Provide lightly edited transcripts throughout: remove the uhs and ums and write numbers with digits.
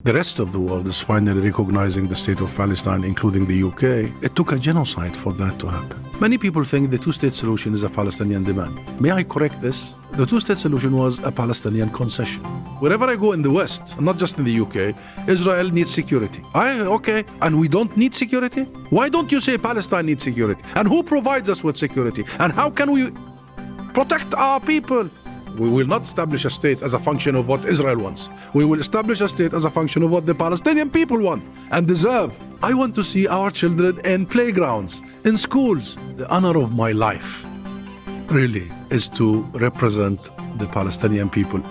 the rest of the world is finally recognizing the state of Palestine, including the UK, it took a genocide for that to happen. Many people think the two-state solution is a Palestinian demand. May I correct this? The two-state solution was a Palestinian concession. Wherever I go in the West, not just in the UK, Israel needs security. Okay, and we don't need security? Why don't you say Palestine needs security? And who provides us with security? And how can we protect our people? We will not establish a state as a function of what Israel wants. We will establish a state as a function of what the Palestinian people want and deserve. I want to see our children in playgrounds, in schools. The honor of my life really is to represent the Palestinian people.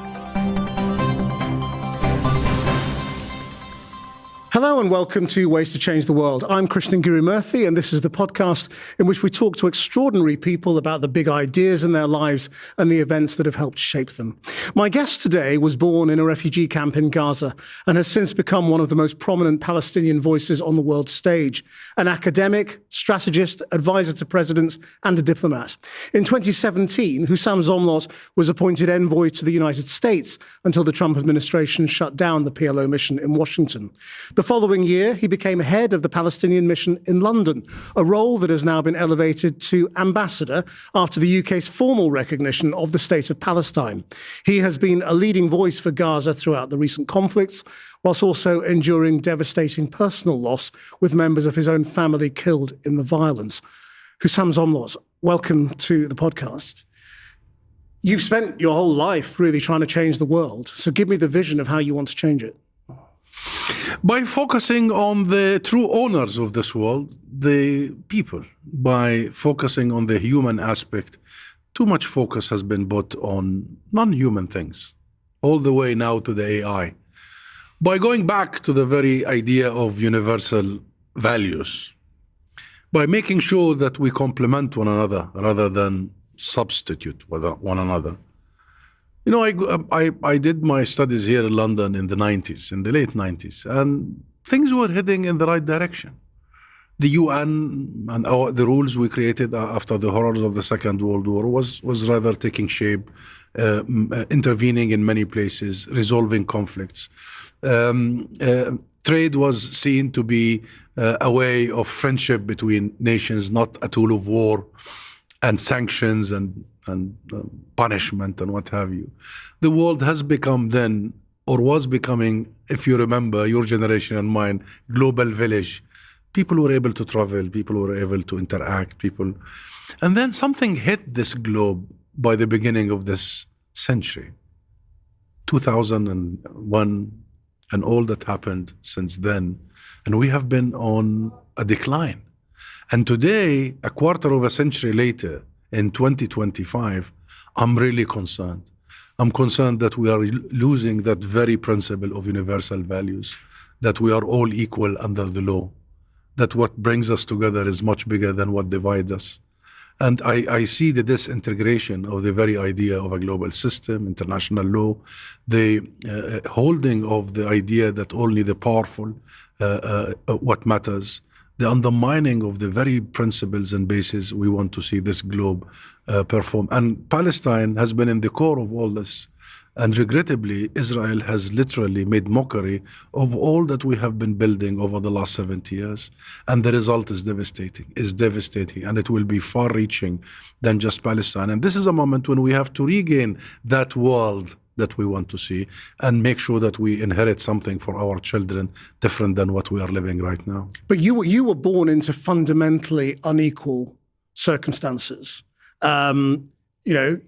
Hello and welcome to Ways to Change the World. I'm Krishnan Guru-Murthy, and this is the podcast in which we talk to extraordinary people about the big ideas in their lives and the events that have helped shape them. My guest today was born in a refugee camp in Gaza and has since become one of the most prominent Palestinian voices on the world stage, an academic, strategist, advisor to presidents, and a diplomat. In 2017, Husam Zomlot was appointed envoy to the United States until the Trump administration shut down the PLO mission in Washington. The following year, he became head of the Palestinian mission in London, a role that has now been elevated to ambassador after the UK's formal recognition of the state of Palestine. He has been a leading voice for Gaza throughout the recent conflicts, whilst also enduring devastating personal loss with members of his own family killed in the violence. Husam Zomlot, welcome to the podcast. You've spent your whole life really trying to change the world, so give me the vision of how you want to change it. By focusing on the true owners of this world, the people, by focusing on the human aspect, too much focus has been put on non-human things, all the way now to the AI. By going back to the very idea of universal values, by making sure that we complement one another rather than substitute one another. You know, I did my studies here in London in the 90s, in the late 90s, and things were heading in the right direction. The UN and the rules we created after the horrors of the Second World War was rather taking shape, intervening in many places, resolving conflicts. Trade was seen to be a way of friendship between nations, not a tool of war and sanctions and punishment and what have you. The world has become then, or was becoming, if you remember, your generation and mine, global village. People were able to travel, people were able to interact, and then something hit this globe by the beginning of this century, 2001, and all that happened since then. And we have been on a decline. And today, a quarter of a century later, in 2025, I'm really concerned. I'm concerned that we are losing that very principle of universal values, that we are all equal under the law, that what brings us together is much bigger than what divides us. And I see the disintegration of the very idea of a global system, international law, the holding of the idea that only the powerful what matters, the undermining of the very principles and bases we want to see this globe perform. And Palestine has been in the core of all this. And regrettably, Israel has literally made mockery of all that we have been building over the last 70 years. And the result is devastating, and it will be far-reaching than just Palestine. And this is a moment when we have to regain that world that we want to see and make sure that we inherit something for our children different than what we are living right now. But you were born into fundamentally unequal circumstances. Your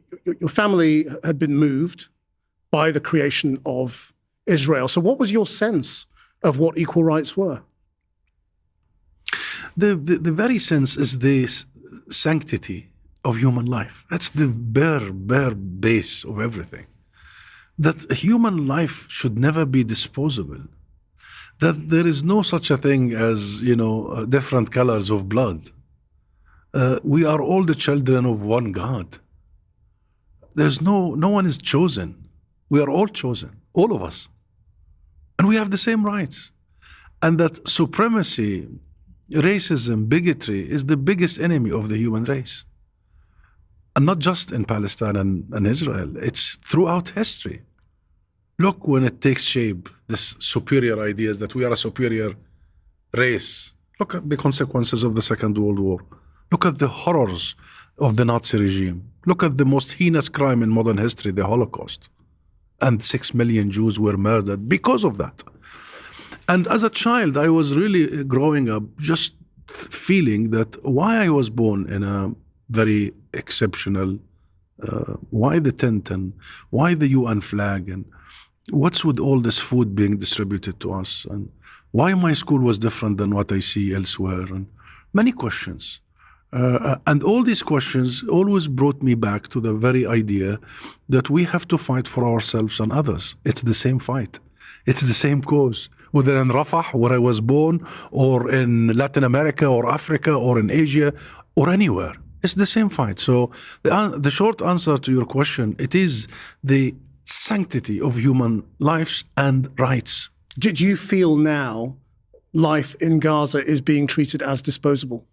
family had been moved by the creation of Israel. So what was your sense of what equal rights were? The very sense is the sanctity of human life. That's the bare base of everything. That human life should never be disposable. That there is no such a thing as, different colors of blood. We are all the children of one God. There's no one is chosen. We are all chosen, all of us. And we have the same rights. And that supremacy, racism, bigotry is the biggest enemy of the human race. And not just in Palestine and Israel, it's throughout history. Look when it takes shape, this superior ideas that we are a superior race. Look at the consequences of the Second World War. Look at the horrors of the Nazi regime. Look at the most heinous crime in modern history, the Holocaust. And 6 million Jews were murdered because of that. And as a child, I was really growing up just feeling that why I was born in a very exceptional, why the tent and why the UN flag and what's with all this food being distributed to us and why my school was different than what I see elsewhere and many questions. And all these questions always brought me back to the very idea that we have to fight for ourselves and others. It's the same fight. It's the same cause. Whether in Rafah, where I was born, or in Latin America, or Africa, or in Asia, or anywhere. It's the same fight. So the short answer to your question, it is the sanctity of human lives and rights. Do you feel now life in Gaza is being treated as disposable?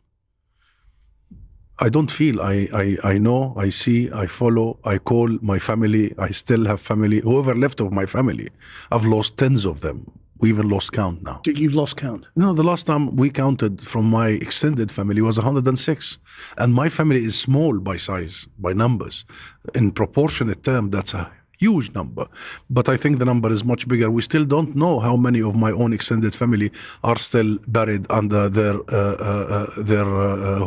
I don't feel. I know, I see, I follow, I call my family. I still have family. Whoever left of my family, I've lost tens of them. We even lost count now. You've lost count? No, the last time we counted from my extended family was 106. And my family is small by size, by numbers. In proportionate term, that's a huge number. But I think the number is much bigger. We still don't know how many of my own extended family are still buried under their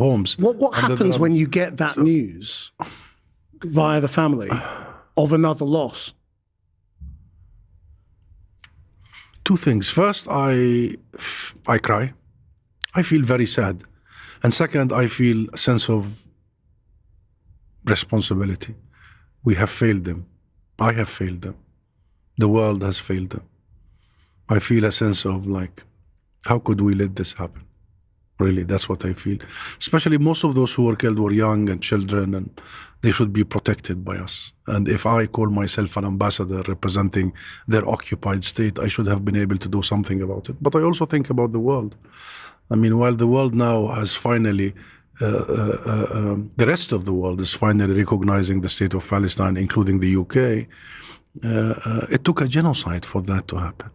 homes. What happens when you get that news via the family of another loss? Two things. First, I cry. I feel very sad. And second, I feel a sense of responsibility. We have failed them. I have failed them. The world has failed them. I feel a sense of like, how could we let this happen? Really, that's what I feel. Especially most of those who were killed were young and children, and they should be protected by us. And if I call myself an ambassador representing their occupied state, I should have been able to do something about it. But I also think about the world. I mean, while the world now has finally, the rest of the world is finally recognizing the state of Palestine, including the UK, it took a genocide for that to happen.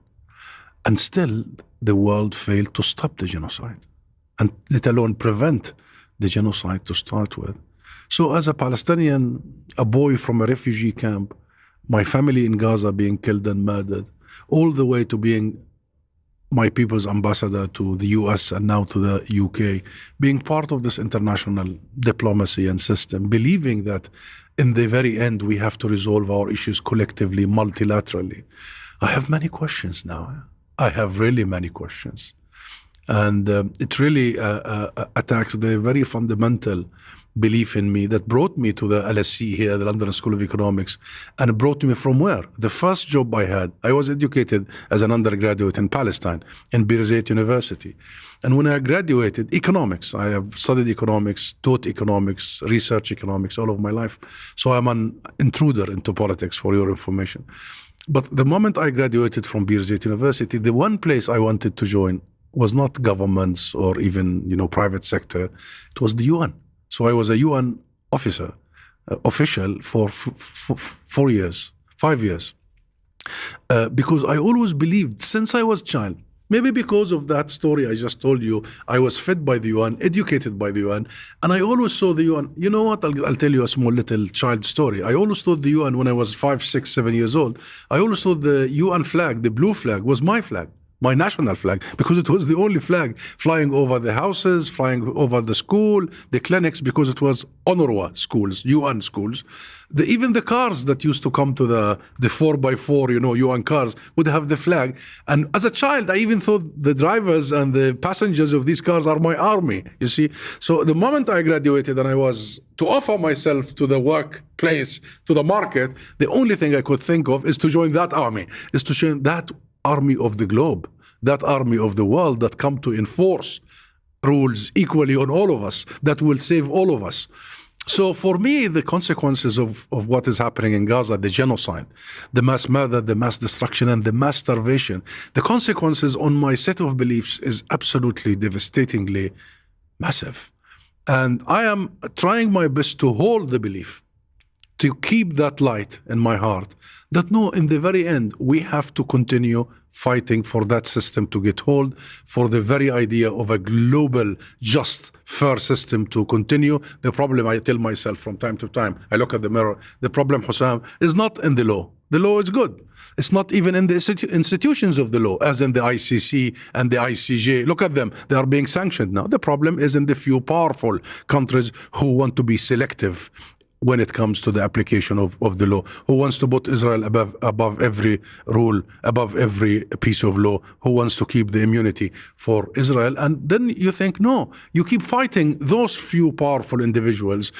And still, the world failed to stop the genocide, and let alone prevent the genocide to start with. So as a Palestinian, a boy from a refugee camp, my family in Gaza being killed and murdered, all the way to being my people's ambassador to the US and now to the UK, being part of this international diplomacy and system, believing that in the very end we have to resolve our issues collectively, multilaterally. I have many questions now. I have really many questions. And it really attacks the very fundamental belief in me that brought me to the LSE here, the London School of Economics, and it brought me from where? The first job I had, I was educated as an undergraduate in Palestine, in Birzeit University. And when I graduated, economics, I have studied economics, taught economics, research economics all of my life. So I'm an intruder into politics, for your information. But the moment I graduated from Birzeit University, the one place I wanted to join was not governments or even, private sector. It was the UN. So I was a UN officer, official for 4 years, 5 years. Because I always believed, since I was a child, maybe because of that story I just told you, I was fed by the UN, educated by the UN, and I always saw the UN. You know what? I'll tell you a small little child story. I always thought the UN, when I was 5, 6, 7 years old, I always thought the UN flag, the blue flag, was my flag. My national flag, because it was the only flag flying over the houses, flying over the school, the clinics, because it was UNRWA schools, UN schools. Even the cars that used to come to the 4x4, UN cars, would have the flag. And as a child, I even thought the drivers and the passengers of these cars are my army, you see. So the moment I graduated and I was to offer myself to the workplace, to the market, the only thing I could think of is to join that army, is to join that army of the globe, that army of the world that come to enforce rules equally on all of us, that will save all of us. So for me, the consequences of what is happening in Gaza, the genocide, the mass murder, the mass destruction, and the mass starvation, the consequences on my set of beliefs is absolutely devastatingly massive. And I am trying my best to hold the belief to keep that light in my heart, that no, in the very end, we have to continue fighting for that system to get hold, for the very idea of a global, just, fair system to continue. The problem, I tell myself from time to time, I look at the mirror, the problem, Husam, is not in the law. The law is good. It's not even in the institutions of the law, as in the ICC and the ICJ. Look at them. They are being sanctioned now. The problem is in the few powerful countries who want to be selective when it comes to the application of the law, who wants to put Israel above every rule, above every piece of law, who wants to keep the immunity for Israel. And then you think, no, you keep fighting those few powerful individuals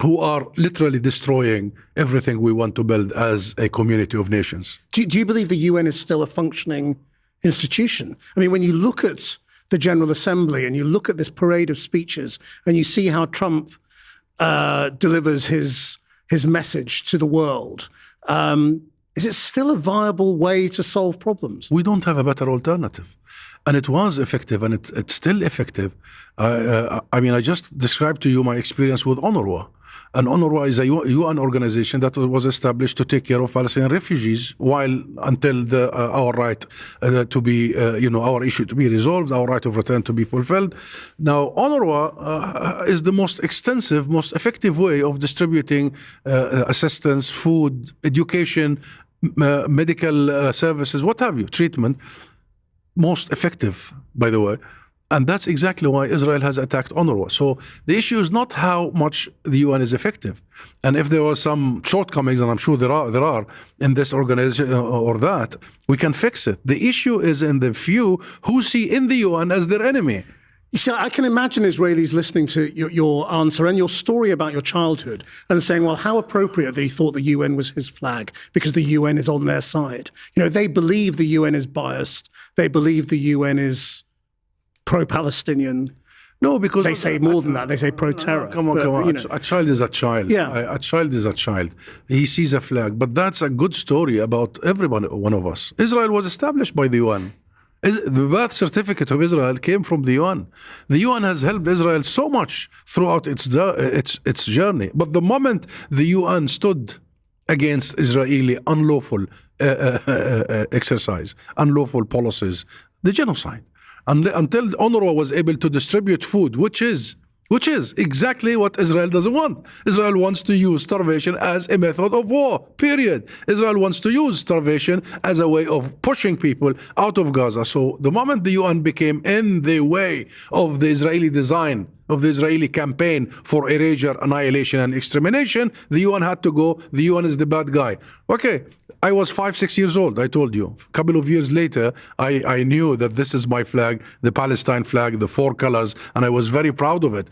who are literally destroying everything we want to build as a community of nations. Do you believe the UN is still a functioning institution? I mean, when you look at the General Assembly and you look at this parade of speeches and you see how Trump delivers his message to the world, is it still a viable way to solve problems? We don't have a better alternative. And it was effective, and it's still effective. I mean, I just described to you my experience with UNRWA. And UNRWA is a UN organization that was established to take care of Palestinian refugees until our right to be, our issue to be resolved, our right of return to be fulfilled. Now, UNRWA is the most extensive, most effective way of distributing assistance, food, education, medical services, what have you, treatment. Most effective, by the way. And that's exactly why Israel has attacked UNRWA. So the issue is not how much the UN is effective. And if there were some shortcomings, and I'm sure there are in this organization or that, we can fix it. The issue is in the few who see in the UN as their enemy. You see, I can imagine Israelis listening to your answer and your story about your childhood and saying, well, how appropriate that he thought the UN was his flag because the UN is on their side. You know, they believe the UN is biased. They believe the UN is pro-Palestinian. No, because they say more than that. They say pro-terror. Come on. A child is a child. Yeah. A child is a child. He sees a flag. But that's a good story about one of us. Israel was established by the UN. The birth certificate of Israel came from the UN. The UN has helped Israel so much throughout its journey. But the moment the UN stood against Israeli unlawful exercise, unlawful policies, the genocide, until UNRWA was able to distribute food, which is exactly what Israel doesn't want. Israel wants to use starvation as a method of war, period. Israel wants to use starvation as a way of pushing people out of Gaza. So the moment the UN became in the way of the Israeli design, of the Israeli campaign for erasure, annihilation, and extermination, the UN had to go. The UN is the bad guy. Okay, I was 5-6 years old, I told you. A couple of years later, I knew that this is my flag, the Palestine flag, the 4 colors, and I was very proud of it.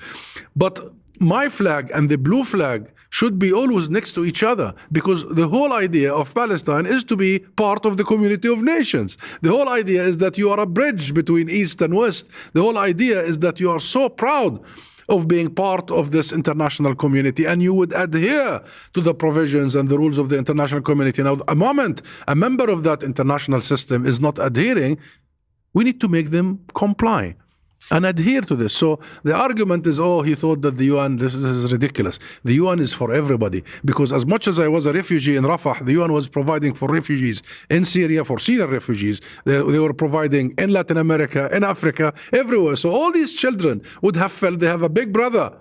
But my flag and the blue flag should be always next to each other, because the whole idea of Palestine is to be part of the community of nations. The whole idea is that you are a bridge between East and West. The whole idea is that you are so proud of being part of this international community, and you would adhere to the provisions and the rules of the international community. Now, a moment a member of that international system is not adhering, we need to make them comply and adhere to this. So the argument is, he thought that the UN, this is ridiculous. The UN is for everybody, because as much as I was a refugee in Rafah, the UN was providing for refugees in Syria, for Syrian refugees. They were providing in Latin America, in Africa, everywhere. So all these children would have felt they have a big brother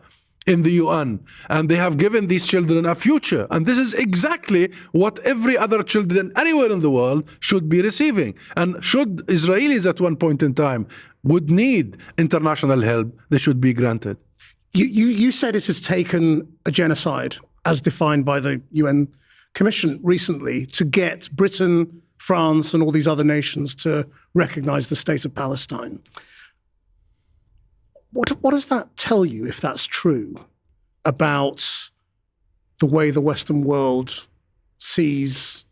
in the UN, and they have given these children a future. And this is exactly what every other children anywhere in the world should be receiving. And should Israelis at one point in time would need international help, they should be granted. You said it has taken a genocide, as defined by the UN Commission recently, to get Britain, France, and all these other nations to recognize the state of Palestine. What does that tell you, if that's true, about the way the Western world sees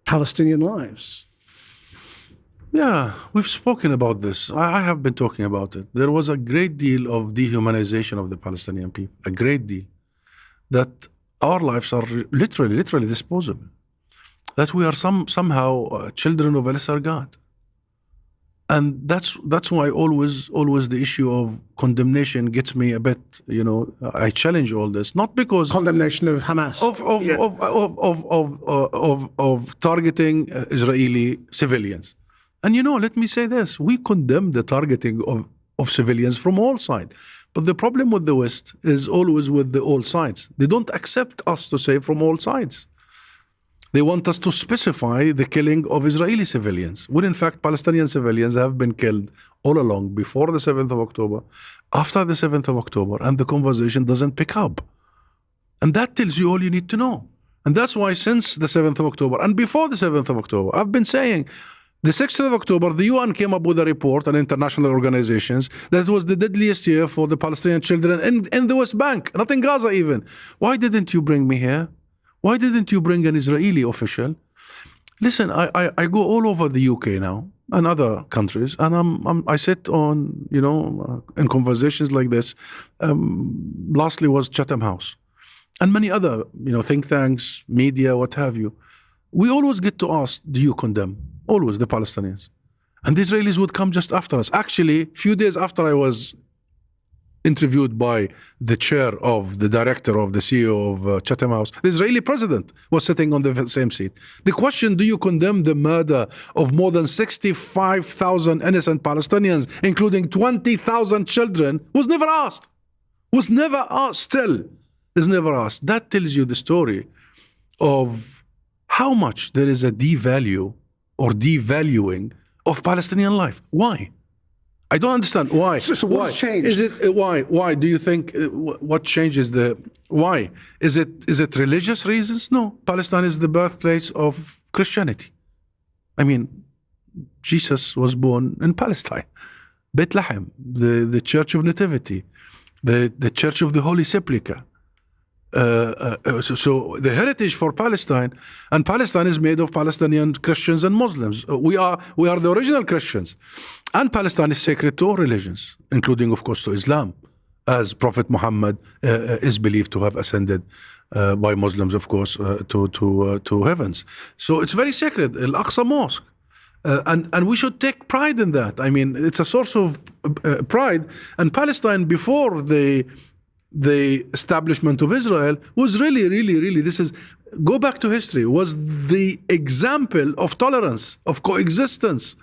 Palestinian lives? Yeah, we've spoken about this. I have been talking about it. There was a great deal of dehumanization of the Palestinian people, a great deal. That our lives are literally disposable. That we are somehow children of a lesser God. And that's why always the issue of condemnation gets me a bit, I challenge all this, not because Condemnation of Hamas. of targeting Israeli civilians. And let me say this, we condemn the targeting of civilians from all sides. But the problem with the West is always with the all sides. They don't accept us to say from all sides. They want us to specify the killing of Israeli civilians, when in fact Palestinian civilians have been killed all along, before the 7th of October, after the 7th of October, and the conversation doesn't pick up. And that tells you all you need to know. And that's why since the 7th of October, and before the 7th of October, I've been saying, the 6th of October, the UN came up with a report, and international organizations, that it was the deadliest year for the Palestinian children in the West Bank, not in Gaza even. Why didn't you bring me here? Why didn't you bring an Israeli official? Listen, I go all over the UK now and other countries, and I sit on, in conversations like this. Lastly was Chatham House, and many other, think tanks, media, what have you. We always get to ask, do you condemn? Always the Palestinians. And the Israelis would come just after us. Actually, a few days after I was interviewed by the chair of the director of the CEO of Chatham House, the Israeli president was sitting on the same seat. The question, do you condemn the murder of more than 65,000 innocent Palestinians, including 20,000 children, was never asked. Was never asked, still is never asked. That tells you the story of how much there is a devalue or devaluing of Palestinian life. Why? I don't understand why. So what's changed? Is it why? Why do you think? What changes the why? Is it religious reasons? No. Palestine is the birthplace of Christianity. I mean, Jesus was born in Palestine, Bethlehem, the Church of Nativity, the Church of the Holy Sepulchre. So the heritage for Palestine, and Palestine is made of Palestinian Christians and Muslims. We are the original Christians, and Palestine is sacred to all religions, including, of course, to Islam, as Prophet Muhammad is believed to have ascended by Muslims, of course, to heavens. So it's very sacred, Al-Aqsa Mosque. And we should take pride in that. I mean, it's a source of pride. And Palestine, before the establishment of Israel, was really, go back to history, was the example of tolerance, of coexistence,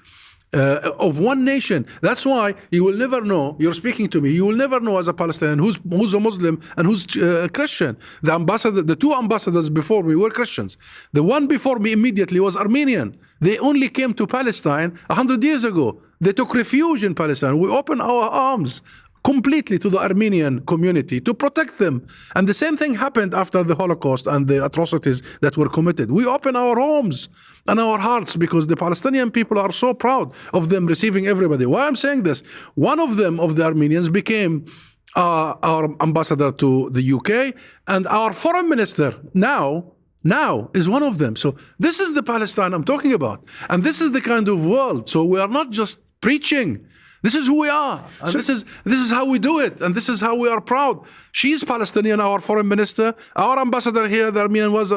of one nation. That's why you will never know, you're speaking to me, you will never know as a Palestinian who's a Muslim and who's Christian. The two ambassadors before me were Christians. The one before me immediately was Armenian. They only came to Palestine 100 years ago. They took refuge in Palestine. We opened our arms completely to the Armenian community to protect them. And the same thing happened after the Holocaust and the atrocities that were committed. We open our homes and our hearts because the Palestinian people are so proud of them receiving everybody. Why I'm saying this? One of them, of the Armenians, became our ambassador to the UK, and our foreign minister now is one of them. So this is the Palestine I'm talking about. And this is the kind of world. So we are not just preaching. This is who we are, and this is how we do it, and this is how we are proud. She's Palestinian, our foreign minister. Our ambassador here, the Armenian, was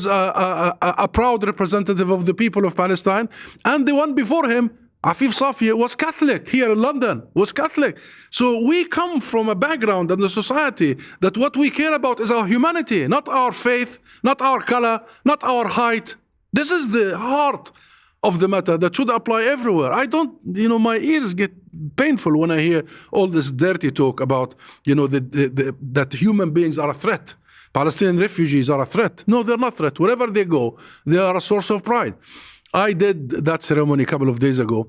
a proud representative of the people of Palestine. And the one before him, Afif Safi, was Catholic here in London, was Catholic. So we come from a background and a society that what we care about is our humanity, not our faith, not our color, not our height. This is the heart of the matter that should apply everywhere. I don't, my ears get painful when I hear all this dirty talk about, that human beings are a threat. Palestinian refugees are a threat. No, they're not a threat. Wherever they go, they are a source of pride. I did that ceremony a couple of days ago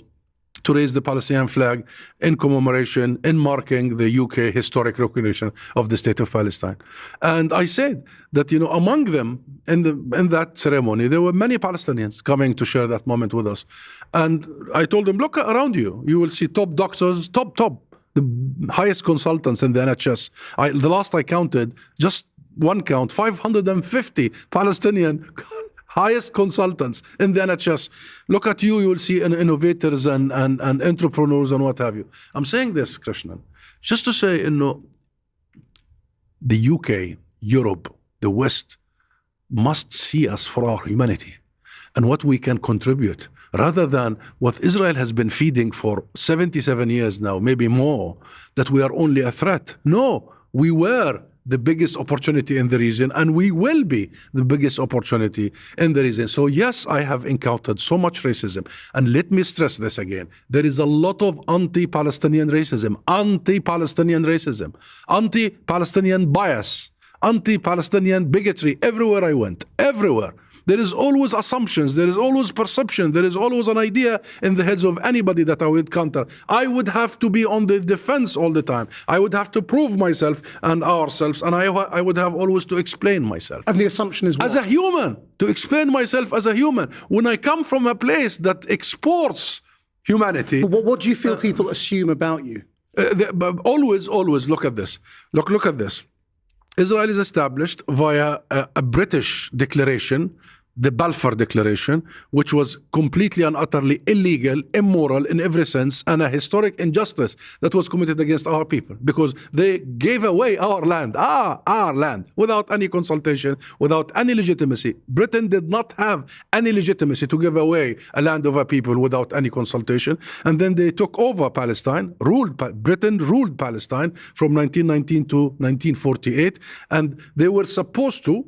to raise the Palestinian flag in commemoration, in marking the UK historic recognition of the state of Palestine. And I said that, among them in that ceremony, there were many Palestinians coming to share that moment with us. And I told them, look around you. You will see top doctors, top, the highest consultants in the NHS. The last I counted, just one count, 550 Palestinian highest consultants in the NHS. Look at you will see innovators and entrepreneurs and what have you. I'm saying this, Krishnan, just to say, the UK, Europe, the West must see us for our humanity. and what we can contribute, rather than what Israel has been feeding for 77 years now, maybe more, that we are only a threat. No, we were the biggest opportunity in the region, and we will be the biggest opportunity in the region. So yes, I have encountered so much racism. And let me stress this again. There is a lot of anti-Palestinian racism, anti-Palestinian bias, anti-Palestinian bigotry everywhere I went, everywhere. There is always assumptions, there is always perception, there is always an idea in the heads of anybody that I would encounter. I would have to be on the defense all the time. I would have to prove myself and ourselves, and I would have always to explain myself. And the assumption is what? As a human, to explain myself as a human. When I come from a place that exports humanity. But what do you feel people assume about you? Always look at this. Look at this. Israel is established via a British declaration, the Balfour Declaration, which was completely and utterly illegal, immoral in every sense, and a historic injustice that was committed against our people, because they gave away our land, our land, without any consultation, without any legitimacy. Britain did not have any legitimacy to give away a land of a people without any consultation. And then they took over Palestine, Britain ruled Palestine from 1919 to 1948, and they were supposed to,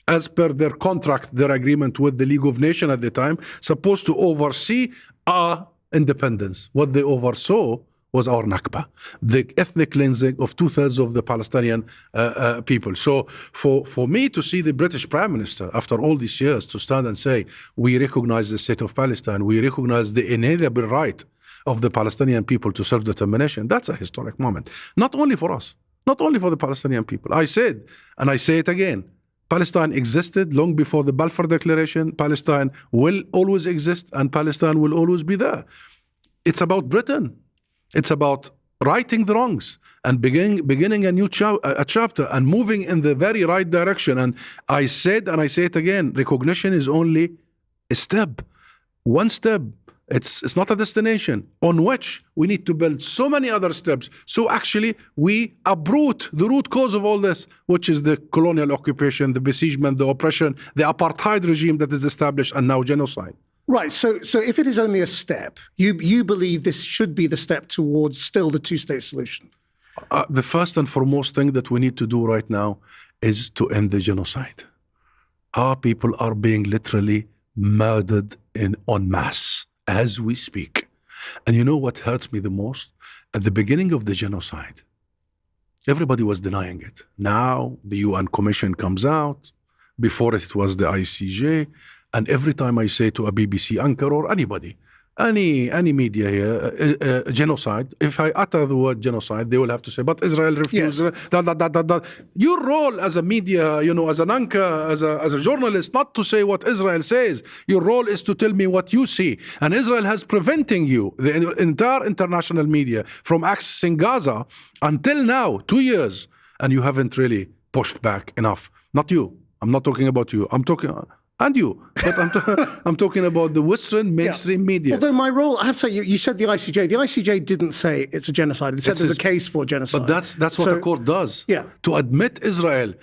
as per their contract, their agreement with the League of Nations at the time, supposed to oversee our independence. What they oversaw was our Nakba, the ethnic cleansing of 2/3 of the Palestinian people. So for me to see the British Prime Minister, after all these years, to stand and say, we recognize the state of Palestine, we recognize the inalienable right of the Palestinian people to self-determination, that's a historic moment. Not only for us, not only for the Palestinian people. I said, and I say it again, Palestine existed long before the Balfour Declaration. Palestine will always exist, and Palestine will always be there. It's about Britain. It's about righting the wrongs and beginning a new chapter and moving in the very right direction. And I said, and I say it again, recognition is only a step, one step. It's not a destination on which we need to build so many other steps. So actually we uproot the root cause of all this, which is the colonial occupation, the besiegement, the oppression, the apartheid regime that is established, and now genocide. Right. So if it is only a step, you believe this should be the step towards still the two-state solution? The first and foremost thing that we need to do right now is to end the genocide. Our people are being literally murdered en masse as we speak. And you know what hurts me the most? At the beginning of the genocide, everybody was denying it. Now the UN Commission comes out. Before it was the ICJ. And every time I say to a BBC anchor or anybody, any media here, genocide, if I utter the word genocide, they will have to say, but Israel refused. Yes. Your role as a media, as an anchor, as a journalist, not to say what Israel says. Your role is to tell me what you see. And Israel has preventing you, the entire international media, from accessing Gaza until now, 2 years. And you haven't really pushed back enough. Not you. I'm not talking about you. I'm talking... And you, but I'm talking about the Western mainstream media. Although my role, I have to say, you said the ICJ. The ICJ didn't say it's a genocide. It said there's a case for genocide. But that's what a court does. Yeah. To admit Israel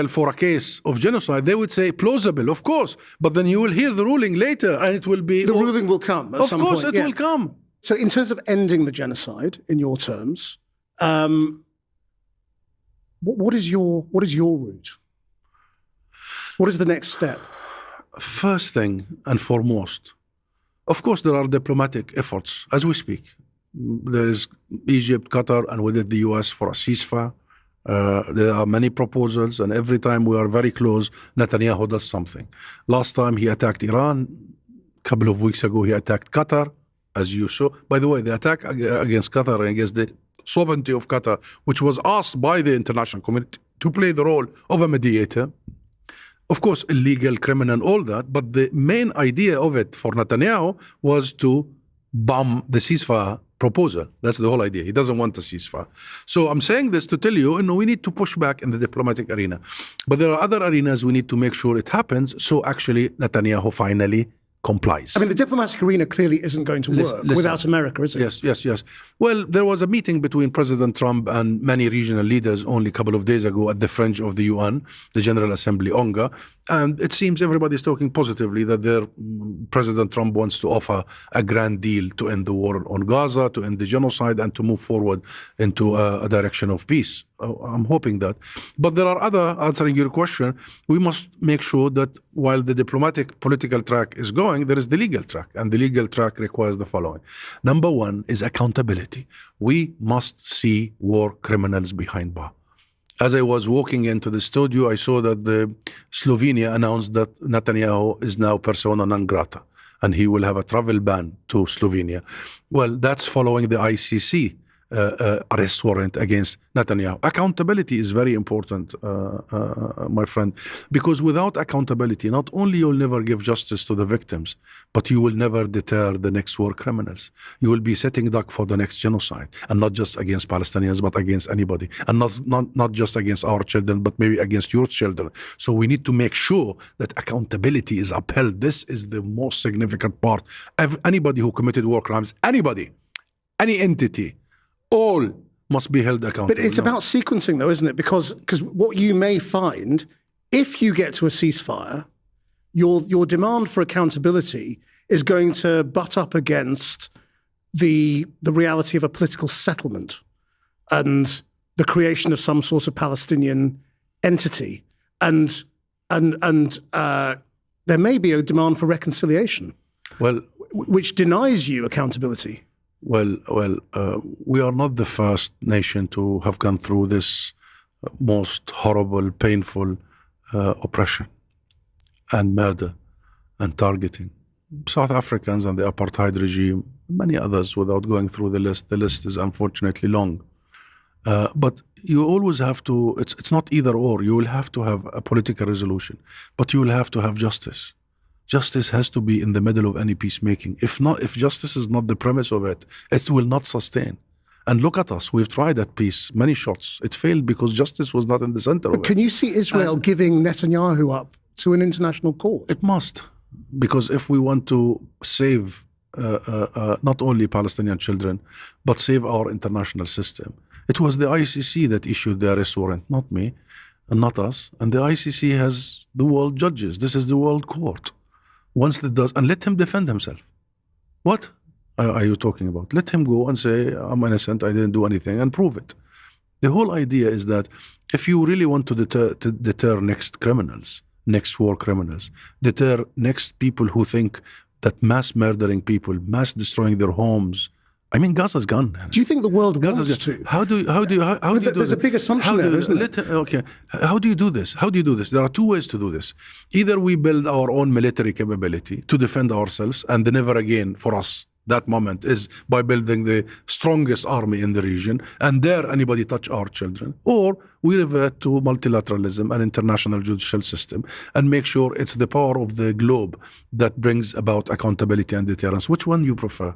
for a case of genocide, they would say plausible, of course. But then you will hear the ruling later, and it will be... The ruling will come at some point. Of course, it will come. So in terms of ending the genocide, in your terms, what is your route? What is the next step? First thing and foremost, of course, there are diplomatic efforts as we speak. There is Egypt, Qatar, and with it the US for a ceasefire. There are many proposals, and every time we are very close, Netanyahu does something. Last time he attacked Iran. A couple of weeks ago, he attacked Qatar, as you saw. By the way, the attack against Qatar and against the sovereignty of Qatar, which was asked by the international community to play the role of a mediator. Of course, illegal, criminal, all that. But the main idea of it for Netanyahu was to bomb the ceasefire proposal. That's the whole idea. He doesn't want a ceasefire. So I'm saying this to tell you, we need to push back in the diplomatic arena. But there are other arenas we need to make sure it happens. So actually, Netanyahu finally complies. I mean, the diplomatic arena clearly isn't going to work without America, is it? Yes. Well, there was a meeting between President Trump and many regional leaders only a couple of days ago at the fringe of the UN, the General Assembly, ONGA, And it seems everybody's talking positively that President Trump wants to offer a grand deal to end the war on Gaza, to end the genocide, and to move forward into a direction of peace. I'm hoping that. But there are other, answering your question, we must make sure that while the diplomatic political track is going, there is the legal track. And the legal track requires the following. Number one is accountability. We must see war criminals behind bars. As I was walking into the studio, I saw that Slovenia announced that Netanyahu is now persona non grata, and he will have a travel ban to Slovenia. Well, that's following the ICC arrest warrant against Netanyahu. Accountability is very important, my friend, because without accountability, not only you'll never give justice to the victims, but you will never deter the next war criminals. You will be setting duck for the next genocide, and not just against Palestinians, but against anybody, and not just against our children, but maybe against your children. So we need to make sure that accountability is upheld. This is the most significant part. Anybody who committed war crimes, anybody, any entity, all must be held accountable. But it's about sequencing, though, isn't it? Because what you may find, if you get to a ceasefire, your demand for accountability is going to butt up against the reality of a political settlement and the creation of some sort of Palestinian entity, and there may be a demand for reconciliation, which denies you accountability. Well, we are not the first nation to have gone through this most horrible, painful oppression and murder and targeting. South Africans and the apartheid regime, many others, without going through the list. The list is unfortunately long. But you always have to, it's not either or. You will have to have a political resolution, but you will have to have justice. Justice has to be in the middle of any peacemaking. If justice is not the premise of it, it will not sustain. And look at us. We've tried at peace, many shots. It failed because justice was not in the center of it. Can you see Israel giving Netanyahu up to an international court? It must. Because if we want to save not only Palestinian children, but save our international system, it was the ICC that issued the arrest warrant, not me and not us. And the ICC has the world judges. This is the world court. Once it does, and let him defend himself. What are you talking about? Let him go and say, I'm innocent, I didn't do anything, and prove it. The whole idea is that if you really want to deter next criminals, next war criminals, deter next people who think that mass murdering people, mass destroying their homes, I mean, Gaza's gone. Do you think the world wants to? How do you do There's a big assumption there, isn't it? Okay. How do you do this? How do you do this? There are two ways to do this. Either we build our own military capability to defend ourselves, and the never again for us, that moment, is by building the strongest army in the region, and dare anybody touch our children. Or we revert to multilateralism and international judicial system and make sure it's the power of the globe that brings about accountability and deterrence. Which one you prefer?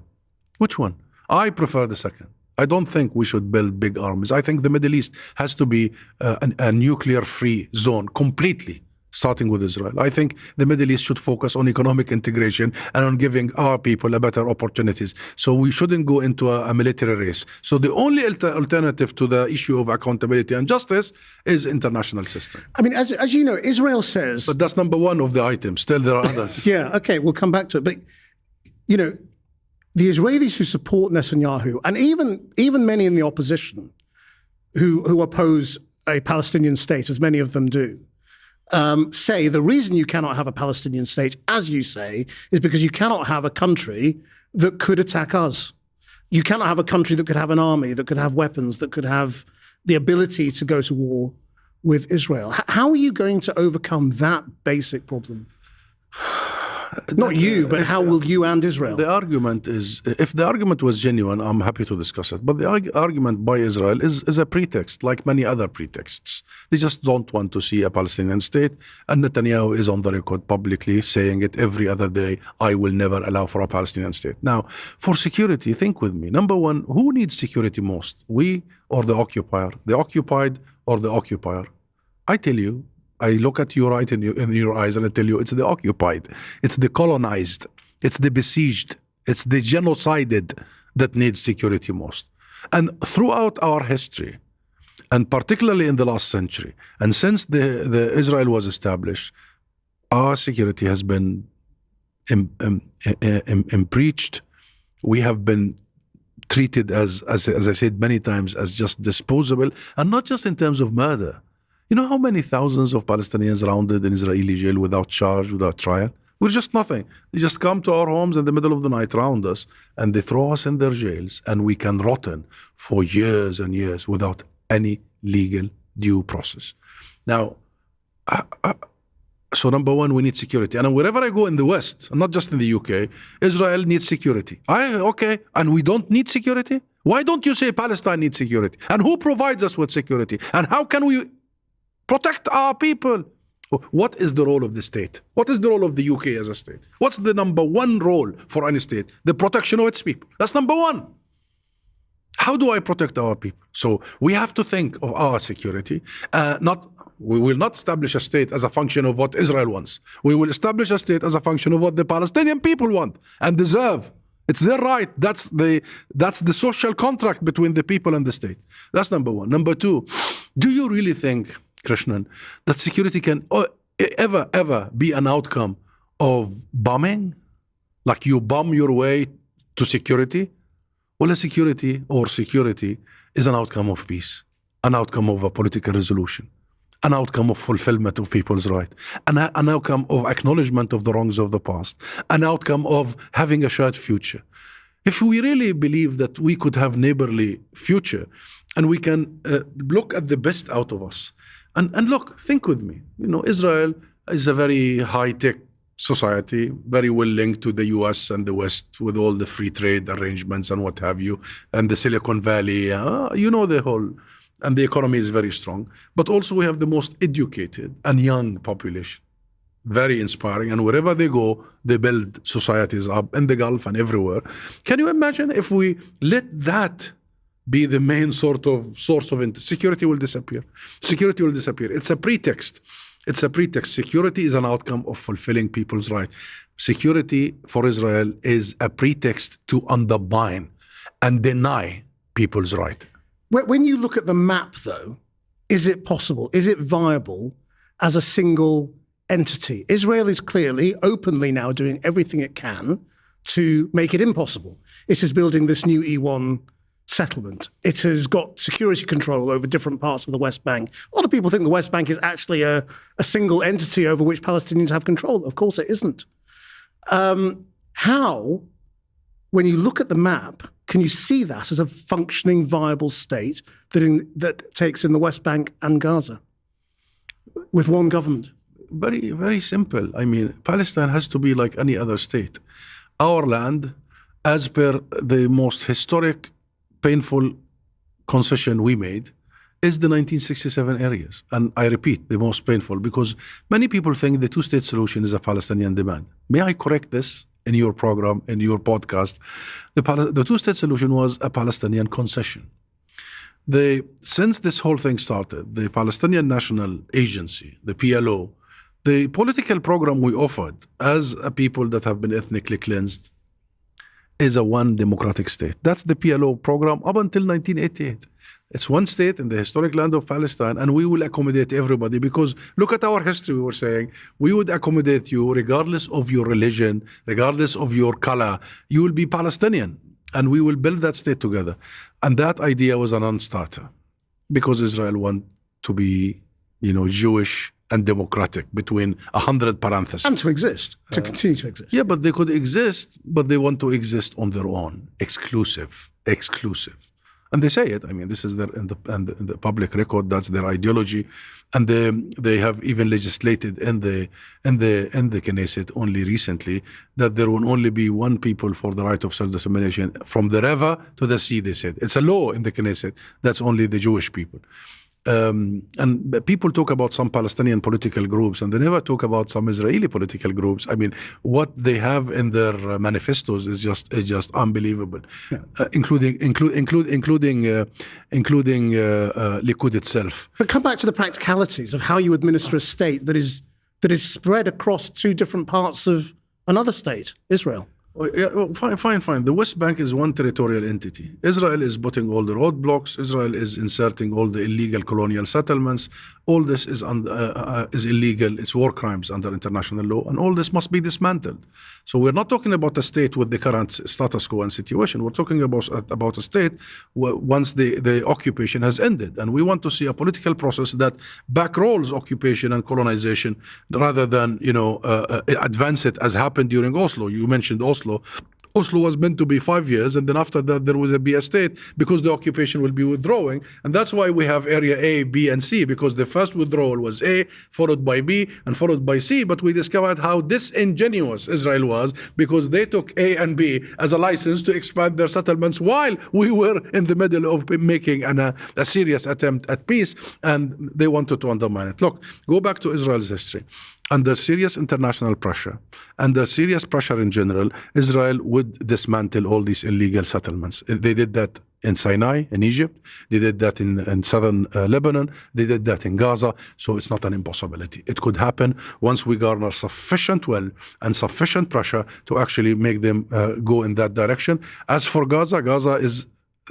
Which one? I prefer the second. I don't think we should build big armies. I think the Middle East has to be a nuclear-free zone completely, starting with Israel. I think the Middle East should focus on economic integration and on giving our people a better opportunities. So we shouldn't go into a military race. So the only alternative to the issue of accountability and justice is international system. I mean, as you know, Israel says... But that's number one of the items. Still, there are others. Yeah, okay, we'll come back to it. But, you know, the Israelis who support Netanyahu, and even many in the opposition who oppose a Palestinian state, as many of them do, say the reason you cannot have a Palestinian state, as you say, is because you cannot have a country that could attack us. You cannot have a country that could have an army, that could have weapons, that could have the ability to go to war with Israel. How are you going to overcome that basic problem? Not you, but how will you and Israel? The argument is, if the argument was genuine, I'm happy to discuss it. But the argument by Israel is a pretext, like many other pretexts. They just don't want to see a Palestinian state. And Netanyahu is on the record publicly saying it every other day, I will never allow for a Palestinian state. Now, for security, think with me. Number one, who needs security most? We or the occupier? The occupied or the occupier? I tell you, I look at you right in your eyes and I tell you it's the occupied, it's the colonized, it's the besieged, it's the genocided that needs security most. And throughout our history, and particularly in the last century, and since the Israel was established, our security has been breached. We have been treated as I said many times, as just disposable, and not just in terms of murder. You know how many thousands of Palestinians rounded in Israeli jail without charge, without trial? We're just nothing. They just come to our homes in the middle of the night, round us, and they throw us in their jails, and we can rotten for years and years without any legal due process. Now, so number one, we need security. And wherever I go in the West, not just in the UK, Israel needs security. Okay, and we don't need security? Why don't you say Palestine needs security? And who provides us with security? And how can we protect our people? What is the role of the state? What is the role of the UK as a state? What's the number one role for any state? The protection of its people. That's number one. How do I protect our people? So we have to think of our security. We will not establish a state as a function of what Israel wants. We will establish a state as a function of what the Palestinian people want and deserve. It's their right. That's the social contract between the people and the state. That's number one. Number two, do you really think, Krishnan, that security can ever be an outcome of bombing? Like you bomb your way to security? Well, security is an outcome of peace, an outcome of a political resolution, an outcome of fulfillment of people's right, an outcome of acknowledgement of the wrongs of the past, an outcome of having a shared future. If we really believe that we could have neighborly future and we can look at the best out of us, and look, think with me, Israel is a very high-tech society, very well linked to the US and the West with all the free trade arrangements and what have you, and the Silicon Valley, the whole, and the economy is very strong. But also we have the most educated and young population, very inspiring, and wherever they go, they build societies up in the Gulf and everywhere. Can you imagine if we let that be the main source of security will disappear. Security will disappear. It's a pretext. Security is an outcome of fulfilling people's right. Security for Israel is a pretext to undermine and deny people's right. When you look at the map, though, is it possible? Is it viable as a single entity? Israel is clearly, openly now doing everything it can to make it impossible. It is building this new E1 settlement. It has got security control over different parts of the West Bank. A lot of people think the West Bank is actually a single entity over which Palestinians have control. Of course it isn't. How, when you look at the map, can you see that as a functioning, viable state that takes in the West Bank and Gaza with one government? Very, very simple. I mean, Palestine has to be like any other state. Our land, as per the most historic, painful concession we made, is the 1967 areas. And I repeat, the most painful, because many people think the two-state solution is a Palestinian demand. May I correct this in your program, in your podcast? The two-state solution was a Palestinian concession. Since this whole thing started, the Palestinian National Agency, the PLO, the political program we offered as a people that have been ethnically cleansed is a one democratic state. That's the PLO program up until 1988. It's one state in the historic land of Palestine, and we will accommodate everybody because look at our history. We were saying we would accommodate you regardless of your religion, regardless of your color. You will be Palestinian, and we will build that state together. And that idea was a non-starter because Israel wanted to be, Jewish and democratic between 100 parentheses. And to exist, to continue to exist. Yeah, but they could exist, but they want to exist on their own, exclusive. And they say it. I mean, this is in the public record. That's their ideology, and they have even legislated in the Knesset only recently that there will only be one people for the right of self-determination from the river to the sea. They said it's a law in the Knesset. That's only the Jewish people. And people talk about some Palestinian political groups, and they never talk about some Israeli political groups. I mean, what they have in their manifestos is just unbelievable, yeah. Including Likud itself. But come back to the practicalities of how you administer a state that is spread across two different parts of another state, Israel. Fine. The West Bank is one territorial entity. Israel is putting all the roadblocks. Israel is inserting all the illegal colonial settlements. All this is illegal. It's war crimes under international law, and all this must be dismantled. So we're not talking about a state with the current status quo and situation. We're talking about a state once the occupation has ended, and we want to see a political process that backrolls occupation and colonization rather than advance it as happened during Oslo. You mentioned Oslo. Oslo was meant to be 5 years, and then after that there will be a state because the occupation will be withdrawing. And that's why we have Area A, B, and C, because the first withdrawal was A, followed by B, and followed by C. But we discovered how disingenuous Israel was, because they took A and B as a license to expand their settlements while we were in the middle of making a serious attempt at peace, and they wanted to undermine it. Look, go back to Israel's history. Under serious international pressure, under serious pressure in general, Israel would dismantle all these illegal settlements. They did that in Sinai, in Egypt. They did that in southern Lebanon. They did that in Gaza. So it's not an impossibility. It could happen once we garner sufficient will and sufficient pressure to actually make them go in that direction. As for Gaza, Gaza is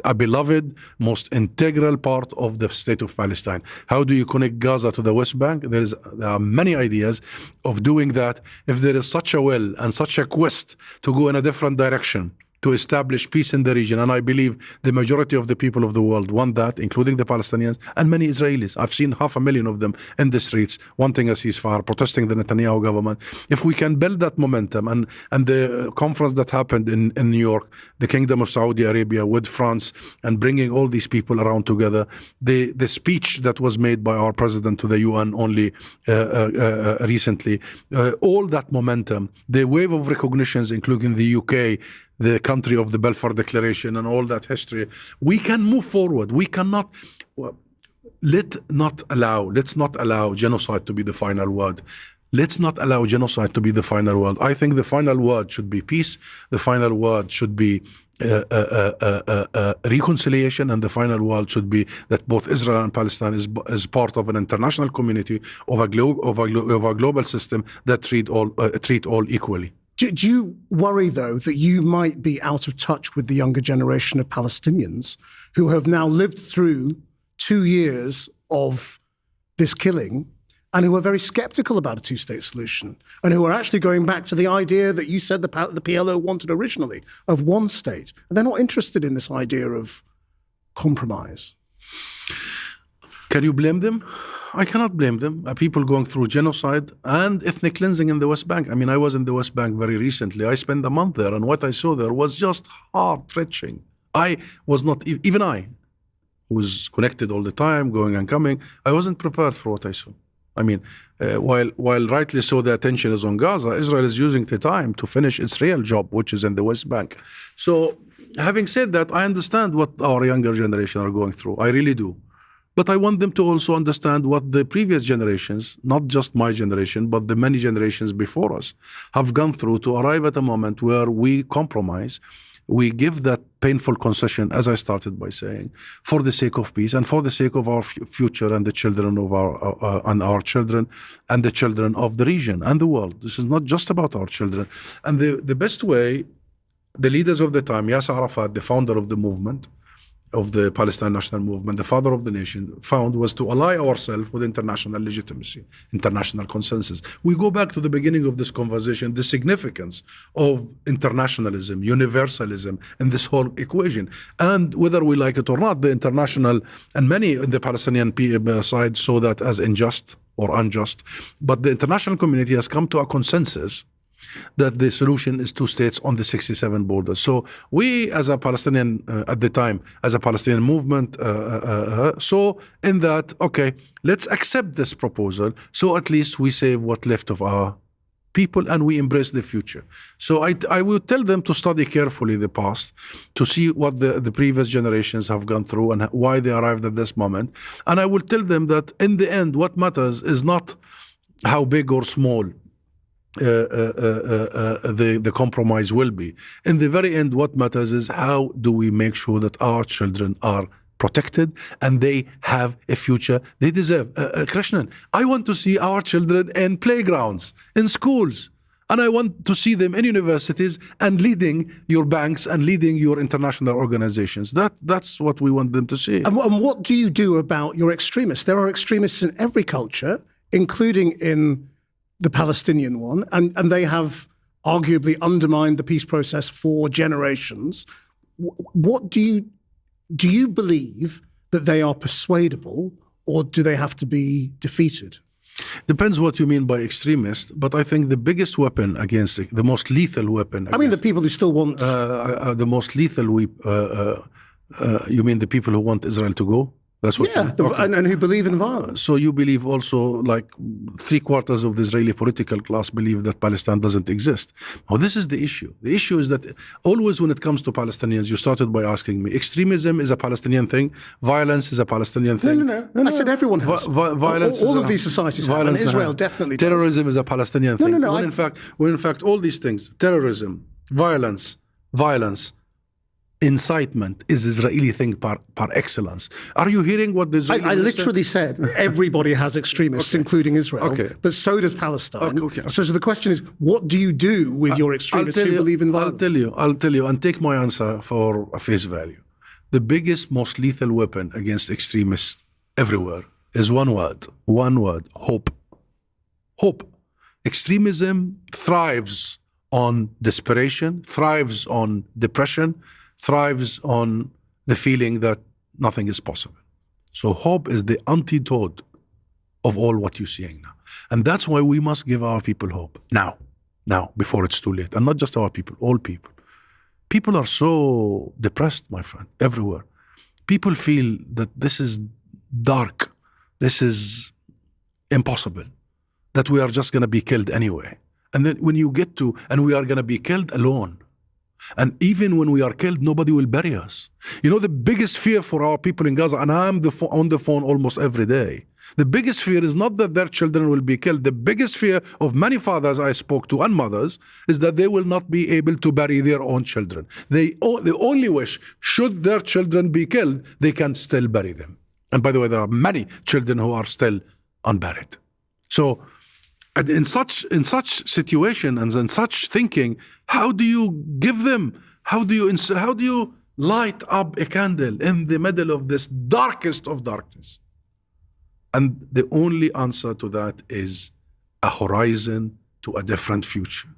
a beloved, most integral part of the state of Palestine. How do you connect Gaza to the West Bank? There are many ideas of doing that. If there is such a will and such a quest to go in a different direction, to establish peace in the region, and I believe the majority of the people of the world want that, including the Palestinians and many Israelis. I've seen 500,000 of them in the streets wanting a ceasefire, protesting the Netanyahu government. If we can build that momentum, and the conference that happened in New York, the Kingdom of Saudi Arabia with France, and bringing all these people around together, the speech that was made by our president to the UN only recently, all that momentum, the wave of recognitions, including the UK, the country of the Balfour Declaration, and all that history, we can move forward. We cannot, let's not allow genocide to be the final word. Let's not allow genocide to be the final word. I think the final word should be peace. The final word should be reconciliation, and the final word should be that both Israel and Palestine is part of an international community, of a global system that treat all equally. Do you worry, though, that you might be out of touch with the younger generation of Palestinians who have now lived through 2 years of this killing and who are very skeptical about a two-state solution, and who are actually going back to the idea that you said the PLO wanted originally, of one state, and they're not interested in this idea of compromise? Can you blame them? I cannot blame them. People going through genocide and ethnic cleansing in the West Bank. I mean, I was in the West Bank very recently. I spent a month there, and what I saw there was just heart-wrenching. I was not, even I, who was connected all the time, going and coming, I wasn't prepared for what I saw. I mean, while rightly so the attention is on Gaza, Israel is using the time to finish its real job, which is in the West Bank. So, having said that, I understand what our younger generation are going through. I really do. But I want them to also understand what the previous generations, not just my generation, but the many generations before us, have gone through to arrive at a moment where we compromise, we give that painful concession, as I started by saying, for the sake of peace and for the sake of our future and the children of our children and the children of the region and the world. This is not just about our children. And the best way, the leaders of the time, Yasser Arafat, the founder of the movement, of the Palestine National Movement, the father of the nation, found was to ally ourselves with international legitimacy, international consensus. We go back to the beginning of this conversation, the significance of internationalism, universalism in this whole equation. And whether we like it or not, the international, and many in the Palestinian side saw that as unjust or unjust. But the international community has come to a consensus that the solution is 2 states on the 67 borders. So we, as a Palestinian, at the time, as a Palestinian movement, saw in that, okay, let's accept this proposal, so at least we save what's left of our people and we embrace the future. So I will tell them to study carefully the past, to see what the previous generations have gone through and why they arrived at this moment. And I will tell them that in the end, what matters is not how big or small the compromise will be. In the very end, what matters is how do we make sure that our children are protected and they have a future they deserve. Krishnan, I want to see our children in playgrounds, in schools. And I want to see them in universities and leading your banks and leading your international organizations. That's what we want them to see. And what do you do about your extremists? There are extremists in every culture, including in the Palestinian one, and they have arguably undermined the peace process for generations. What do you believe that they are persuadable, or do they have to be defeated? Depends what you mean by extremist, but I think the biggest weapon against the most lethal weapon. I mean, the people who still want the most lethal. You mean the people who want Israel to go? That's what. Yeah, and who believe in violence. So you believe also, like 3/4 of the Israeli political class believe that Palestine doesn't exist. Now this is the issue. The issue is that always when it comes to Palestinians, you started by asking me, extremism is a Palestinian thing, violence is a Palestinian thing. No. I said everyone has. Violence. All of these societies have, and Israel definitely does. Terrorism is a Palestinian thing. No. When in fact all these things, terrorism, violence, incitement is Israeli thing par excellence. Are you hearing what the Israeli I literally said everybody has extremists, including Israel, but so does Palestine. So the question is, what do you do with your extremists who believe in violence? I'll tell you, and take my answer for a face value. The biggest, most lethal weapon against extremists everywhere is one word, hope. Hope. Extremism thrives on desperation, thrives on depression, thrives on the feeling that nothing is possible. So hope is the antidote of all what you're seeing now. And that's why we must give our people hope now, before it's too late. And not just our people, all people. People are so depressed, my friend, everywhere. People feel that this is dark, this is impossible, that we are just going to be killed anyway. And then when you get to, and we are going to be killed alone. And even when we are killed, nobody will bury us. You know, the biggest fear for our people in Gaza, and I'm on the phone almost every day, the biggest fear is not that their children will be killed. The biggest fear of many fathers I spoke to and mothers is that they will not be able to bury their own children. They only wish, should their children be killed, they can still bury them. And by the way, there are many children who are still unburied. So in such situation and in such thinking, how do you give them? How do you light up a candle in the middle of this darkest of darkness? And the only answer to that is a horizon to a different future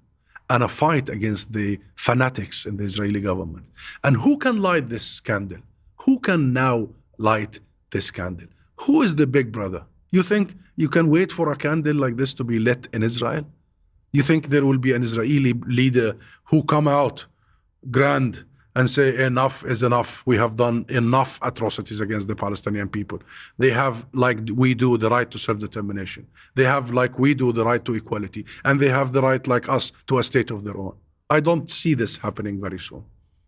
and a fight against the fanatics in the Israeli government. And who can light this candle? Who can now light this candle? Who is the big brother? You think you can wait for a candle like this to be lit in Israel? You think there will be an Israeli leader who come out grand and say enough is enough, we have done enough atrocities against the Palestinian people. They have, like we do, the right to self-determination. They have, like we do, the right to equality. And they have the right, like us, to a state of their own. I don't see this happening very soon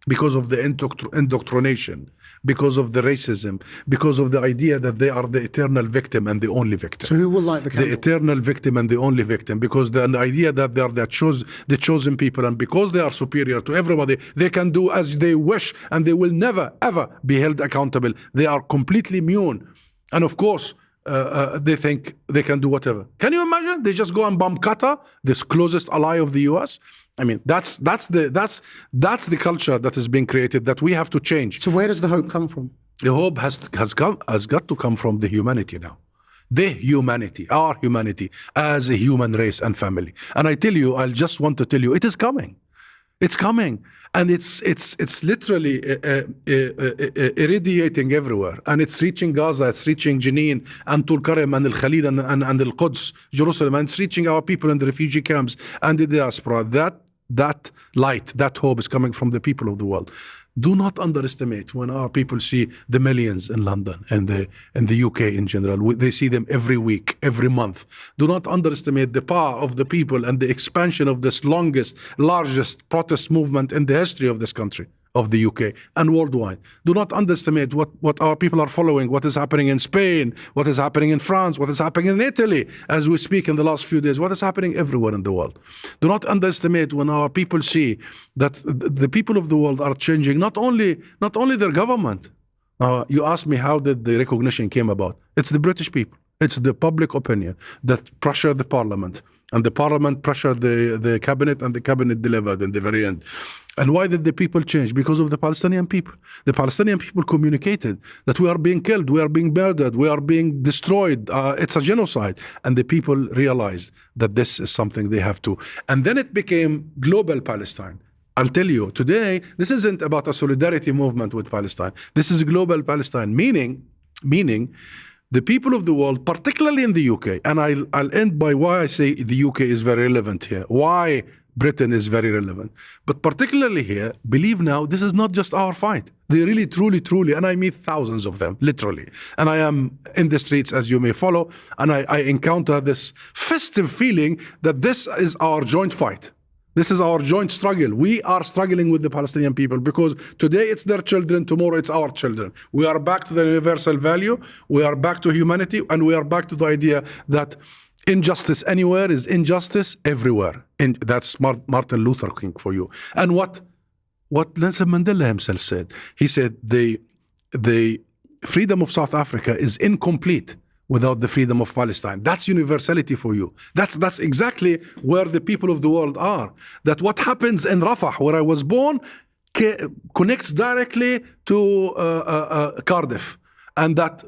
because of the indoctrination, because of the racism, because of the idea that they are the eternal victim and the only victim. So who will light the candle? The eternal victim and the only victim, because the idea that they are the chosen people, and because they are superior to everybody, they can do as they wish and they will never, ever be held accountable. They are completely immune. And of course, they think they can do whatever. Can you imagine? They just go and bomb Qatar, this closest ally of the US. I mean, that's the culture that is being created that we have to change. So where does the hope come from? The hope has got to come from the humanity now. The humanity, our humanity as a human race and family. And I just want to tell you, it is coming. It's coming. And it's literally irradiating everywhere. And it's reaching Gaza, it's reaching Jenin and Tulkarem and Al-Khalil and Al-Quds, Jerusalem, and it's reaching our people in the refugee camps and the diaspora. That light, that hope is coming from the people of the world. Do not underestimate when our people see the millions in London and the UK in general. They see them every week, every month. Do not underestimate the power of the people and the expansion of this largest protest movement in the history of this country, of the UK and worldwide. Do not underestimate what our people are following, what is happening in Spain, what is happening in France, what is happening in Italy as we speak in the last few days, what is happening everywhere in the world. Do not underestimate when our people see that the people of the world are changing not only their government. You asked me how did the recognition came about. It's the British people. It's the public opinion that pressured the parliament And the parliament pressured the cabinet, and the cabinet delivered in the very end. And why did the people change? Because of the Palestinian people. The Palestinian people communicated that we are being killed, we are being murdered, we are being destroyed, it's a genocide. And the people realized that this is something they have to. And then it became global Palestine. I'll tell you, today, this isn't about a solidarity movement with Palestine. This is global Palestine, meaning the people of the world, particularly in the UK, and I'll end by why I say the UK is very relevant here, why Britain is very relevant. But particularly here, believe now, this is not just our fight. They really, truly, and I meet thousands of them, literally. And I am in the streets, as you may follow, and I encounter this festive feeling that this is our joint fight. This is our joint struggle. We are struggling with the Palestinian people because today it's their children, tomorrow it's our children. We are back to the universal value, we are back to humanity, and we are back to the idea that injustice anywhere is injustice everywhere. That's Martin Luther King for you. And what Nelson Mandela himself said, he said the freedom of South Africa is incomplete without the freedom of Palestine. That's universality for you. That's exactly where the people of the world are. That what happens in Rafah, where I was born, connects directly to Cardiff. And that,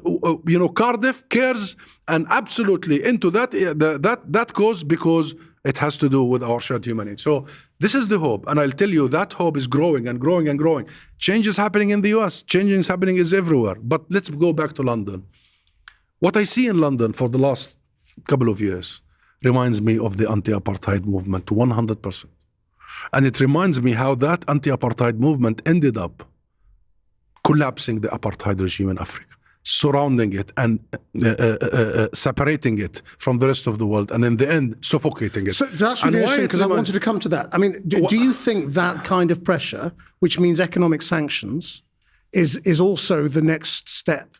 Cardiff cares and absolutely into that cause because it has to do with our shared humanity. So this is the hope. And I'll tell you, that hope is growing and growing and growing. Change is happening in the US. Change is happening everywhere. But let's go back to London. What I see in London for the last couple of years reminds me of the anti-apartheid movement 100%. And it reminds me how that anti-apartheid movement ended up collapsing the apartheid regime in Africa, surrounding it and separating it from the rest of the world, and in the end, suffocating it. So that's really interesting, because I wanted to come to that. I mean, do you think that kind of pressure, which means economic sanctions, is also the next step?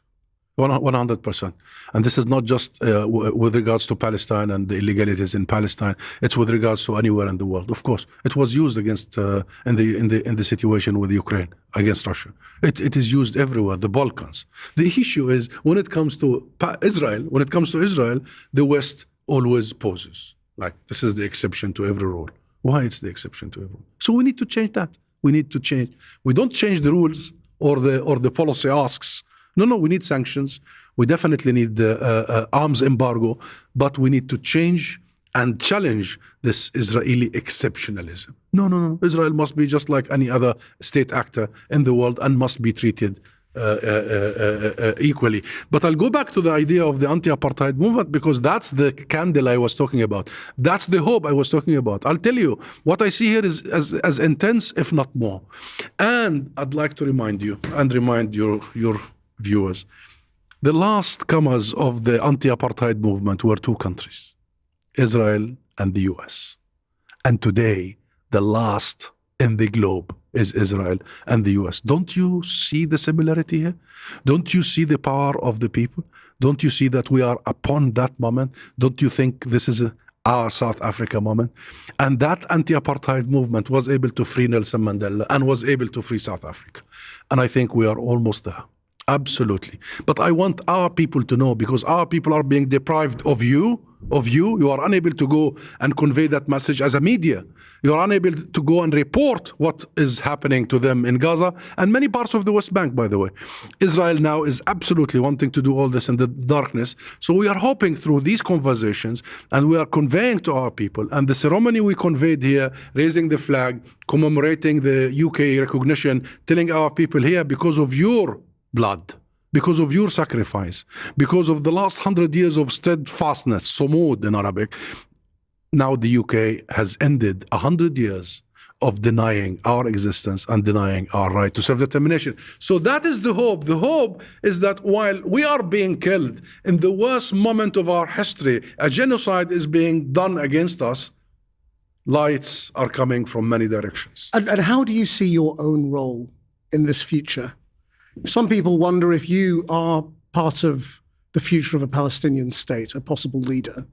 100%. And this is not just with regards to Palestine and the illegalities in Palestine. It's with regards to anywhere in the world. Of course, it was used against in the situation with Ukraine against Russia. It is used everywhere. The Balkans. The issue is when it comes to Israel. When it comes to Israel, the West always poses like this is the exception to every rule. Why it's the exception to every rule? So we need to change that. We need to change. We don't change the rules or the policy asks. No, we need sanctions. We definitely need the arms embargo, but we need to change and challenge this Israeli exceptionalism. No. Israel must be just like any other state actor in the world and must be treated equally. But I'll go back to the idea of the anti-apartheid movement because that's the candle I was talking about. That's the hope I was talking about. I'll tell you, what I see here is as intense, if not more. And I'd like to remind you and remind your viewers, the last comers of the anti-apartheid movement were two countries, Israel and the US. And today, the last in the globe is Israel and the US. Don't you see the similarity here? Don't you see the power of the people? Don't you see that we are upon that moment? Don't you think this is our South Africa moment? And that anti-apartheid movement was able to free Nelson Mandela and was able to free South Africa. And I think we are almost there. Absolutely. But I want our people to know, because our people are being deprived of you. You are unable to go and convey that message as a media. You are unable to go and report what is happening to them in Gaza and many parts of the West Bank, by the way. Israel now is absolutely wanting to do all this in the darkness. So we are hoping through these conversations, and we are conveying to our people, and the ceremony we conveyed here, raising the flag, commemorating the UK recognition, telling our people here, because of your blood, because of your sacrifice, because of the last 100 years of steadfastness, sumud in Arabic, now the UK has ended 100 years of denying our existence and denying our right to self-determination. So that is the hope. The hope is that while we are being killed in the worst moment of our history, a genocide is being done against us, lights are coming from many directions. And how do you see your own role in this future? Some people wonder if you are part of the future of a Palestinian state, a possible leader.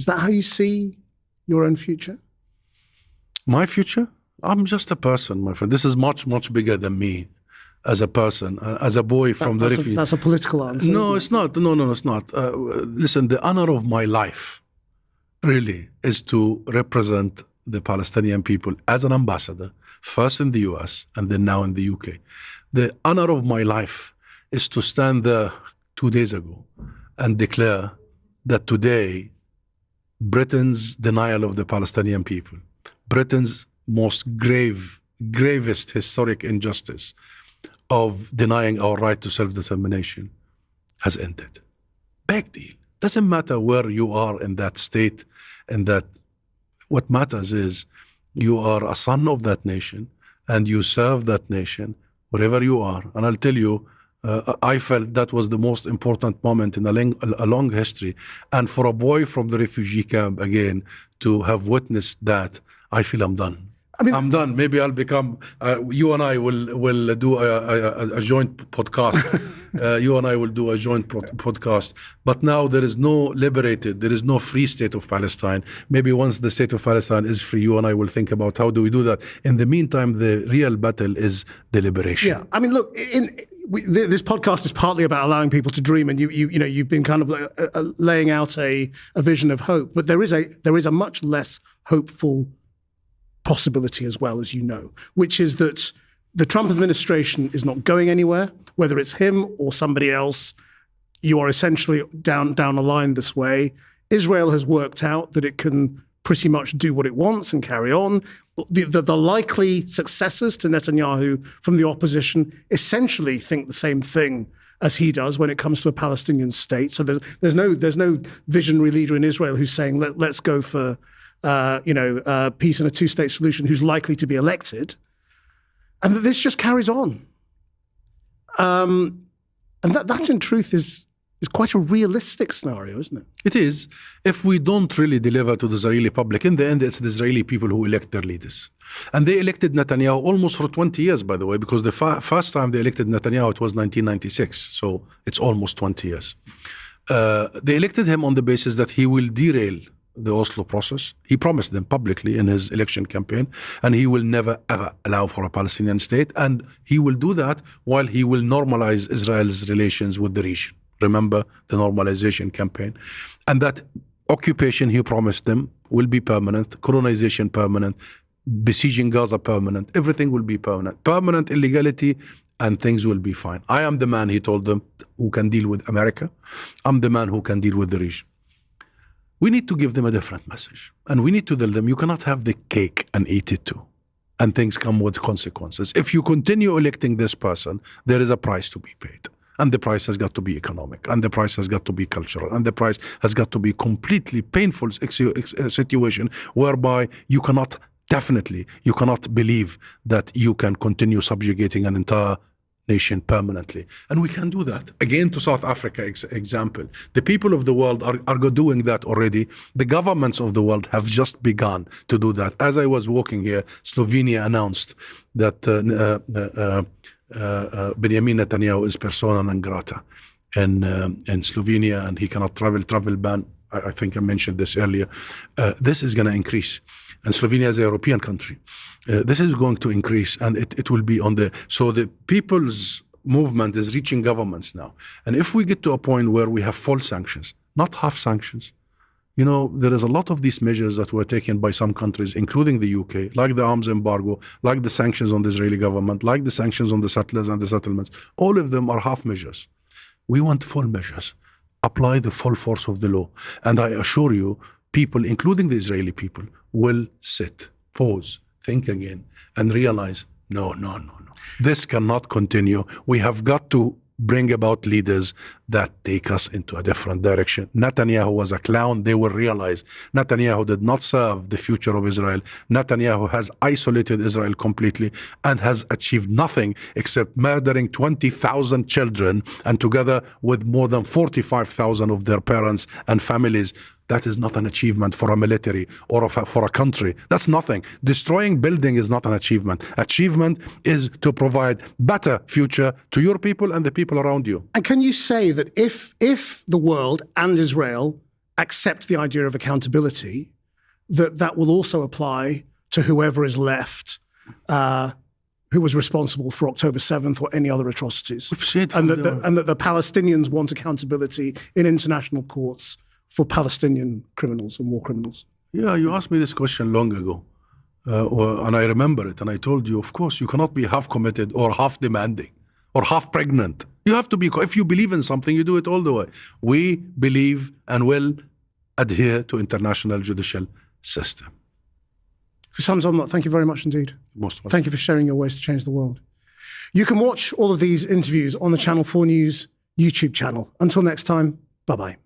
Is that how you see your own future? My future? I'm just a person, my friend. This is much, much bigger than me as a person, as a boy from the refugee. That's a political answer. No, it's not. No, it's not. Listen, the honor of my life really is to represent the Palestinian people as an ambassador, first in the US and then now in the UK. The honor of my life is to stand there 2 days ago and declare that today Britain's denial of the Palestinian people, Britain's most gravest historic injustice of denying our right to self-determination has ended. Big deal. Doesn't matter where you are in that state, and that what matters is you are a son of that nation and you serve that nation wherever you are. And I'll tell you, I felt that was the most important moment in a long history. And for a boy from the refugee camp, again, to have witnessed that, I feel I'm done. I'm done. Maybe I'll become, you and I will do a joint podcast. You and I will do a joint podcast. But now there is no free state of Palestine. Maybe once the state of Palestine is free, you and I will think about how do we do that. In the meantime, the real battle is the liberation. Yeah, I mean, look, this podcast is partly about allowing people to dream, and you've been kind of laying out a vision of hope. But there is a much less hopeful possibility as well, as you know, which is that the Trump administration is not going anywhere, whether it's him or somebody else. You are essentially down a line this way. Israel has worked out that it can pretty much do what it wants and carry on. The likely successors to Netanyahu from the opposition essentially think the same thing as he does when it comes to a Palestinian state. So there's no visionary leader in Israel who's saying let's go for peace and a two-state solution, who's likely to be elected, and that this just carries on. And that in truth is quite a realistic scenario, isn't it? It is. If we don't really deliver to the Israeli public, in the end, it's the Israeli people who elect their leaders. And they elected Netanyahu almost for 20 years, by the way, because the first time they elected Netanyahu, it was 1996. So it's almost 20 years. They elected him on the basis that he will derail the Oslo process. He promised them publicly in his election campaign, and he will never, ever allow for a Palestinian state. And he will do that while he will normalize Israel's relations with the region. Remember the normalization campaign. And that occupation he promised them will be permanent, colonization permanent, besieging Gaza permanent, everything will be permanent. Permanent illegality, and things will be fine. I am the man, he told them, who can deal with America. I'm the man who can deal with the region. We need to give them a different message. And we need to tell them, you cannot have the cake and eat it too. And things come with consequences. If you continue electing this person, there is a price to be paid. And the price has got to be economic. And the price has got to be cultural. And the price has got to be completely painful situation whereby you cannot believe that you can continue subjugating an entire nation permanently. And we can do that. Again, to South Africa example. The people of the world are doing that already. The governments of the world have just begun to do that. As I was walking here, Slovenia announced that Benjamin Netanyahu is persona non grata in Slovenia, and he cannot travel ban. I think I mentioned this earlier. This is going to increase. And Slovenia is a European country. This is going to increase, and it will be so the people's movement is reaching governments now. And if we get to a point where we have full sanctions, not half sanctions, there is a lot of these measures that were taken by some countries, including the UK, like the arms embargo, like the sanctions on the Israeli government, like the sanctions on the settlers and the settlements. All of them are half measures. We want full measures. Apply the full force of the law. And I assure you, people, including the Israeli people, will sit, pause, think again, and realize, no. This cannot continue. We have got to bring about leaders that take us into a different direction. Netanyahu was a clown. They will realize Netanyahu did not serve the future of Israel. Netanyahu has isolated Israel completely and has achieved nothing except murdering 20,000 children, and together with more than 45,000 of their parents and families. That is not an achievement for a military or for a country. That's nothing. Destroying building is not an achievement. Achievement is to provide better future to your people and the people around you. And can you say that if the world and Israel accept the idea of accountability, that will also apply to whoever is left who was responsible for October 7th or any other atrocities? We've said and that the Palestinians want accountability in international courts for Palestinian criminals and war criminals? Yeah, you asked me this question long ago, and I remember it. And I told you, of course, you cannot be half committed or half demanding or half pregnant. You have to be, if you believe in something, you do it all the way. We believe and will adhere to international judicial system. Husam Zomlot, thank you very much indeed. Most welcome. Thank you for sharing your ways to change the world. You can watch all of these interviews on the Channel 4 News YouTube channel. Until next time, bye-bye.